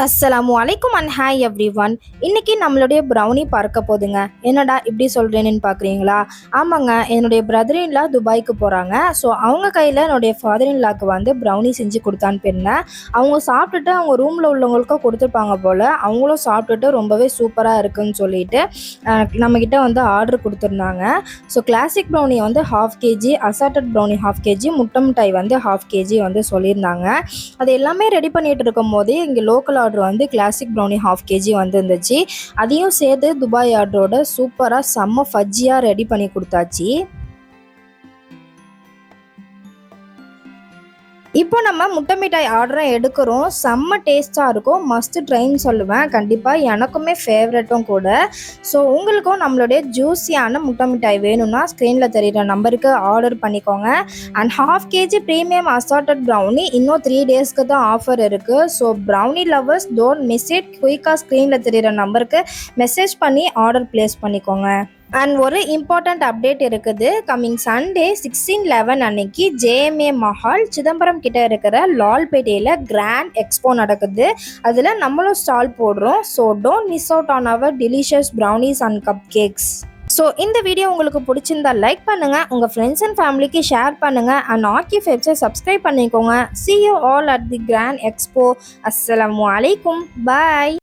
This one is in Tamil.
அஸ்ஸலாமு அலைக்கும் அண்ட் ஹாய் எவ்ரி ஒன். இன்றைக்கி நம்மளுடைய ப்ரௌனி பார்க்க போதுங்க. என்னடா இப்படி சொல்கிறேன்னு பார்க்குறீங்களா? ஆமாங்க, என்னுடைய பிரதர் இன்லா துபாய்க்கு போகிறாங்க. ஸோ அவங்க கையில் என்னுடைய ஃபாதர் இன்லாக்கு வந்து ப்ரௌனி செஞ்சு கொடுத்தான்னு போயிருந்தேன். அவங்க சாப்பிட்டுட்டு அவங்க ரூமில் உள்ளவங்களுக்கும் கொடுத்துருப்பாங்க போல். அவங்களும் சாப்பிட்டுட்டு ரொம்பவே சூப்பராக இருக்குதுன்னு சொல்லிட்டு நம்மக்கிட்ட வந்து ஆர்டர் கொடுத்துருந்தாங்க. ஸோ கிளாசிக் ப்ரௌனி வந்து 1/2 kg, அசார்டட் ப்ரௌனி 1/2 kg, முட்டை மிட்டாய் வந்து 1/2 kg வந்து சொல்லியிருந்தாங்க. அது எல்லாமே ரெடி பண்ணிகிட்டு இருக்கும் போதே இங்கே லோக்கல் ஆர்டர் வந்து கிளாசிக் ப்ரௌனி 1/2 kg வந்துருந்துச்சு. அதையும் சேர்த்து துபாய் ஆர்டரோட சூப்பராக செம்ம ஃபஜ்ஜியாக ரெடி பண்ணி கொடுத்தாச்சு. இப்போ நம்ம முட்டை மிட்டாய் ஆர்டரை எடுக்கிறோம். செம்ம டேஸ்ட்டாக இருக்கும், மஸ்ட் ட்ரைன்னு சொல்லுவேன். கண்டிப்பாக எனக்குமே ஃபேவரட்டும் கூட. ஸோ உங்களுக்கும் நம்மளுடைய ஜூஸியான முட்டை மிட்டாய் வேணும்னா ஸ்க்ரீனில் தெரிகிற நம்பருக்கு ஆர்டர் பண்ணிக்கோங்க. And 1/2 kg premium assorted brownie இன்னும் 3 டேஸ்க்கு தான் ஆஃபர் இருக்குது. So brownie lovers don't miss it. குயிக்காக ஸ்க்ரீனில் தெரிகிற நம்பருக்கு மெசேஜ் பண்ணி ஆர்டர் ப்ளேஸ் பண்ணிக்கோங்க. அண்ட் ஒரு இம்பார்ட்டண்ட் அப்டேட் இருக்குது. கம்மிங் சண்டே 16/11 அன்னைக்கு ஜேஎம்ஏ மஹால் சிதம்பரம் கிட்ட இருக்கிற லால்பேட்டையில் கிராண்ட் எக்ஸ்போ நடக்குது. அதில் நம்மளும் ஸ்டால் போடுறோம். So don't miss out on our delicious brownies and cupcakes. ஸோ இந்த வீடியோ உங்களுக்கு பிடிச்சிருந்தா லைக் பண்ணுங்கள், உங்கள் ஃப்ரெண்ட்ஸ் அண்ட் ஃபேமிலிக்கு ஷேர் பண்ணுங்கள், அண்ட் ஆக்கி ஃபேப்ஸை சப்ஸ்கிரைப் பண்ணிக்கோங்க. See you all at the Grand Expo. அஸ்ஸலாமு அலைக்கும். பாய்.